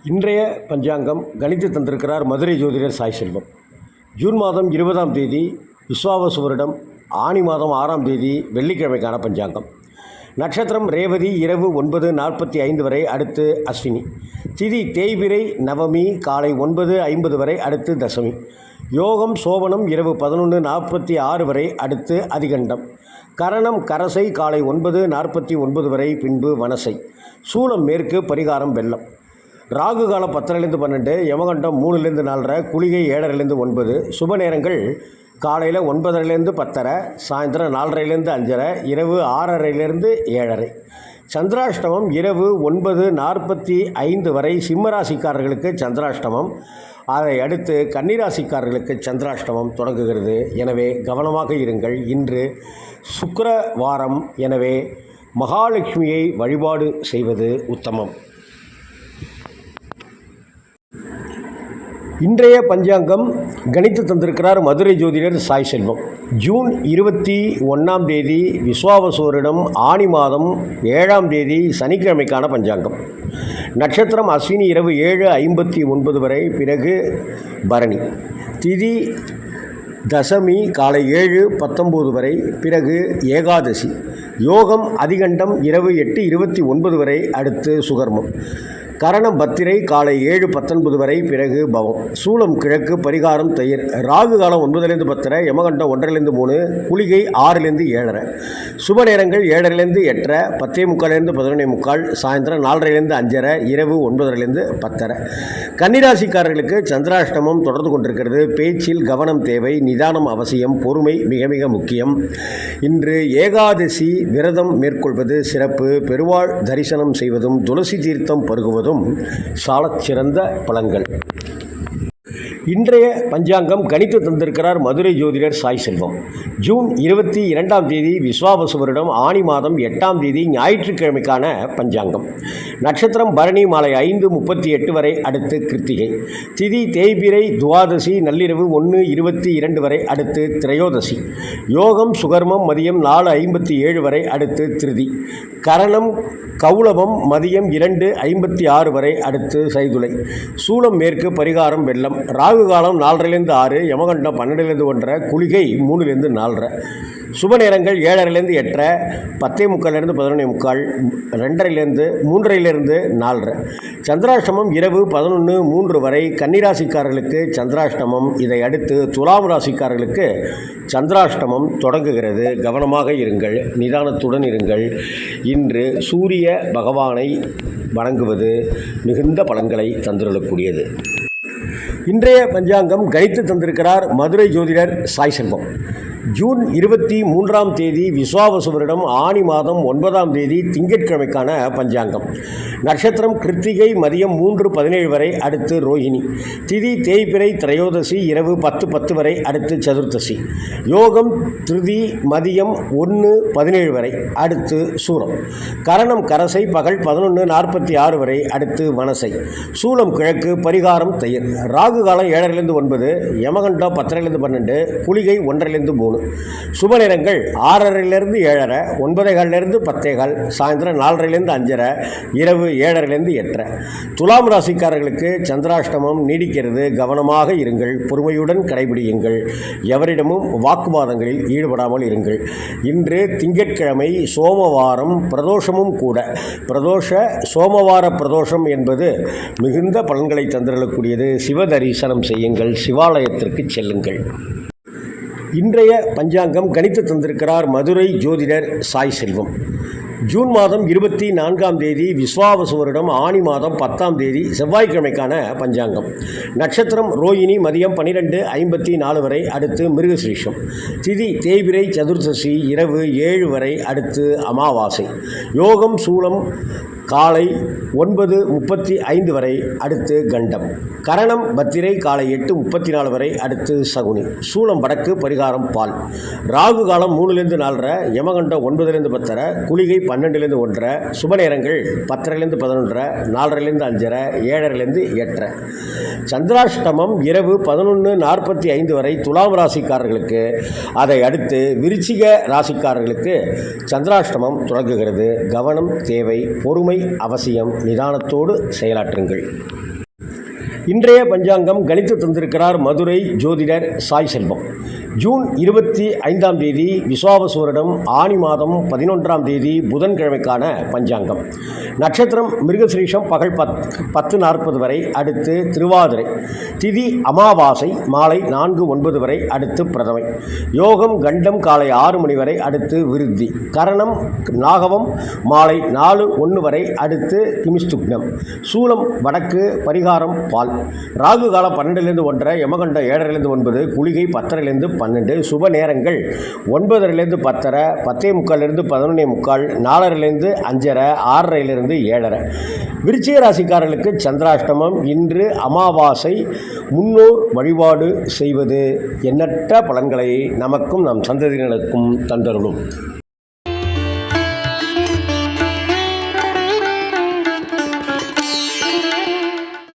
இன்றைய பஞ்சாங்கம் கணித்து தந்திருக்கிறார் மதுரை ஜோதிடர் சாய் செல்வம். ஜூன் மாதம் 20ஆம் தேதி விஸ்வாவசு வருடம் ஆனி மாதம் 6ஆம் தேதி வெள்ளிக்கிழமைக்கான பஞ்சாங்கம். நட்சத்திரம் ரேவதி இரவு 9:45 வரை, அடுத்து அஸ்வினி. திதி தேய்பிரை நவமி காலை 9:50 வரை, அடுத்து தசமி. யோகம் சோபனம் இரவு 11:46 வரை, அடுத்து அதிகண்டம். கரணம் கரசை காலை 9:49 வரை, பின்பு வனசை. சூலம் மேற்கு, பரிகாரம் வெள்ளம். ராகு காலம் 10:12, யமகண்டம் 3:4, குளிகை 7:09. சுப நேரங்கள் காலையில் 9:30 10:30, சாயந்தரம் 4:30 5:30, இரவு 6:30 7:30. சந்திராஷ்டமம் இரவு 9:45 வரை சிம்மராசிக்காரர்களுக்கு சந்திராஷ்டமம். அதை அடுத்து கன்னிராசிக்காரர்களுக்கு சந்திராஷ்டமம் தொடங்குகிறது. எனவே கவனமாக இருங்கள். இன்று சுக்கிரவாரம், எனவே மகாலட்சுமியை வழிபாடு செய்வது உத்தமம். இன்றைய பஞ்சாங்கம் கணித்து தந்திருக்கிறார் மதுரை ஜோதிடர் சாய் செல்வம். ஜூன் 21ஆம் தேதி விஸ்வாவசு வருடம் ஆனி மாதம் 7ஆம் தேதி சனிக்கிழமைக்கான பஞ்சாங்கம். நட்சத்திரம் அஸ்வினி இரவு 7:59 வரை, பிறகு பரணி. திதி தசமி காலை 7:19 வரை, பிறகு ஏகாதசி. யோகம் அதிகண்டம் இரவு 8:29 வரை, அடுத்து சுகர்மம். கரணம் பத்திரை காலை 7:19 வரை, பிறகு பவம். சூலம் கிழக்கு, பரிகாரம் தயிர். ராகு காலம் 9:10 10:30, யமகண்டம் 1:3, குளிகை 6:00 7:30. சுப நேரங்கள் 7:30 8:30, 10:45 11:45, சாயந்தரம் 4:30 5:30, இரவு 9:30 10:30. கன்னிராசிக்காரர்களுக்கு சந்திராஷ்டமம் தொடர்ந்து கொண்டிருக்கிறது. பேச்சில் கவனம் தேவை, நிதானம் அவசியம், பொறுமை மிக மிக முக்கியம். இன்று ஏகாதசி விரதம் மேற்கொள்வது சிறப்பு. பெருவாள் தரிசனம் செய்வதும் துளசி தீர்த்தம் பருகுவதும் சாலச் சிறந்த பலன்கள். இன்றைய பஞ்சாங்கம் கணித்து தந்திருக்கிறார் மதுரை ஜோதிடர் சாய் செல்வம். ஜூன் 22ஆம் தேதி விஸ்வாவசு வருடம் ஆனி மாதம் 8ஆம் தேதி ஞாயிற்றுக்கிழமைக்கான பஞ்சாங்கம். நட்சத்திரம் பரணி மாலை 5:38 வரை, அடுத்து கிருத்திகை. திதி தேய்பிரை துவாதசி நள்ளிரவு 1:22 வரை, அடுத்து திரையோதசி. யோகம் சுகர்மம் மதியம் 4:57 வரை, அடுத்து திருதி. கரணம் கௌளவம் மதியம் 2:56 வரை, அடுத்து சைதுளை. சூலம் மேற்கு, பரிகாரம் வெள்ளம். ராகு காலம் 4:00 6, யமகண்டம் 12:00 1:30, குளிகை 3:4. சுப நேரங்கள் 7:30 8:30, 10:45 11:45, 2:30 3:30 4:30. சந்திராஷ்டமம் இரவு 11:03 வரை. கன்னிராசிக்காரர்களுக்கு சந்திராஷ்டமம். இதை அடுத்து துலாம் ராசிக்காரர்களுக்கு சந்திராஷ்டமம் தொடங்குகிறது. கவனமாக இருங்கள், நிதானத்துடன் இருங்கள். இன்று சூரிய பகவானை வணங்குவது மிகுந்த பலன்களை தந்துள்ளக்கூடியது. இன்றைய பஞ்சாங்கம் கணித்து தந்திருக்கிறார் மதுரை ஜோதிடர் சாய் செல்வம். ஜூன் 23ஆம் தேதி விஸ்வாவசு வருடம் ஆனி மாதம் 9ஆம் தேதி திங்கட்கிழமைக்கான பஞ்சாங்கம். நட்சத்திரம் கிருத்திகை மதியம் 3:17 வரை, அடுத்து ரோஹிணி. திதி தேய்பிரை திரையோதசி இரவு 10:10 வரை, அடுத்து சதுர்த்தசி. யோகம் திருதி மதியம் 1:17 வரை, அடுத்து சூலம். கரணம் கரசை பகல் 11:46 வரை, அடுத்து வனசை. சூலம் கிழக்கு, பரிகாரம் தயிர். ராகு காலம் 7:09, யமகண்டம் 10:12 12, குளிகை 1:3. சுப நேரங்கள் 6:30 7:30, 9:15 10:15, சாயந்தரம் 4:30 5:30, இரவு 7:30 8:30. துலாம் ராசிக்காரர்களுக்கு சந்திராஷ்டமம் நீடிக்கிறது. கவனமாக இருங்கள், பொறுமையுடன் கடைபிடியுங்கள். எவரிடமும் வாக்குவாதங்களில் ஈடுபடாமல் இருங்கள். இன்று திங்கட்கிழமை, சோமவாரம், பிரதோஷமும் கூட. பிரதோஷ சோமவார பிரதோஷம் என்பது மிகுந்த பலன்களை தந்திரக்கூடியது. சிவ தரிசனம் செய்யுங்கள், சிவாலயத்திற்கு செல்லுங்கள். இன்றைய பஞ்சாங்கம் கணித்து தந்திருக்கிறார் மதுரை ஜோதிடர் சாய் செல்வம். ஜூன் மாதம் 24ஆம் தேதி விஸ்வாவசு வருடம் ஆனி மாதம் 10ஆம் தேதி செவ்வாய்க்கிழமைக்கான பஞ்சாங்கம். நட்சத்திரம் ரோஹிணி மதியம் 12:54 வரை, அடுத்து மிருகசீரிஷம். திதி தேய்பிரை சதுர்தசி இரவு 7 வரை, அடுத்து அமாவாசை. யோகம் சூலம் காலை 9:35 வரை, அடுத்து கண்டம். கரணம் பத்திரை காலை 8:34 வரை, அடுத்து சகுனி. சூலம் வடக்கு, பரிகாரம் பால். ராகு காலம் 3:4, யமகண்டம் 9:10 10:30, குளிகை 12:00 1:30. சுப நேரங்கள் 10:30 11:30, 4:30 5:30, 7:30 8:30. சந்திராஷ்டமம் இரவு 11:45 வரை துலாம் ராசிக்காரர்களுக்கு. அதை அடுத்து விருச்சிக ராசிக்காரர்களுக்கு சந்திராஷ்டமம் தொடங்குகிறது. கவனம் தேவை, பொறுமை அவசியம். நிதானத்தோடு செயலாற்றுங்கள். இன்றைய பஞ்சாங்கம் கணித்து தந்திருக்கிறார் மதுரை ஜோதிடர் சாய் செல்வம். ஜூன் 25ஆம் தேதி விஸ்வாவசூரிடம் ஆனி மாதம் 11ஆம் தேதி புதன்கிழமைக்கான பஞ்சாங்கம். நட்சத்திரம் மிருகசிரீஷம் பகல் 10:40 வரை, அடுத்து திருவாதிரை. திதி அமாவாசை மாலை 4:09 வரை, அடுத்து பிரதமை. யோகம் கண்டம் காலை 6 மணி வரை, அடுத்து விருத்தி. கரணம் நாகவம் மாலை 4:01 வரை, அடுத்து கிமிஸ்துக்னம். சூலம் வடக்கு, பரிகாரம் பால். ராகு காலம் 12லேருந்து 1:30, யமகண்டம் 7:30லேருந்து 9, குளிகை 10:30லேருந்து 12, சுப நேரங்கள் 9:30லேருந்து 10:30, 10:45லேருந்து 11:45, 4:30லேருந்து 5:30, 6:30லேருந்து 7:30. விருச்சிக ராசிக்காரர்களுக்கு சந்திராஷ்டமம். இன்று அமாவாசை. முன்னோர் வழிபாடு செய்வது எண்ணற்ற பலன்களை நமக்கும் நம் சந்ததியினருக்கும் தந்தருளும்.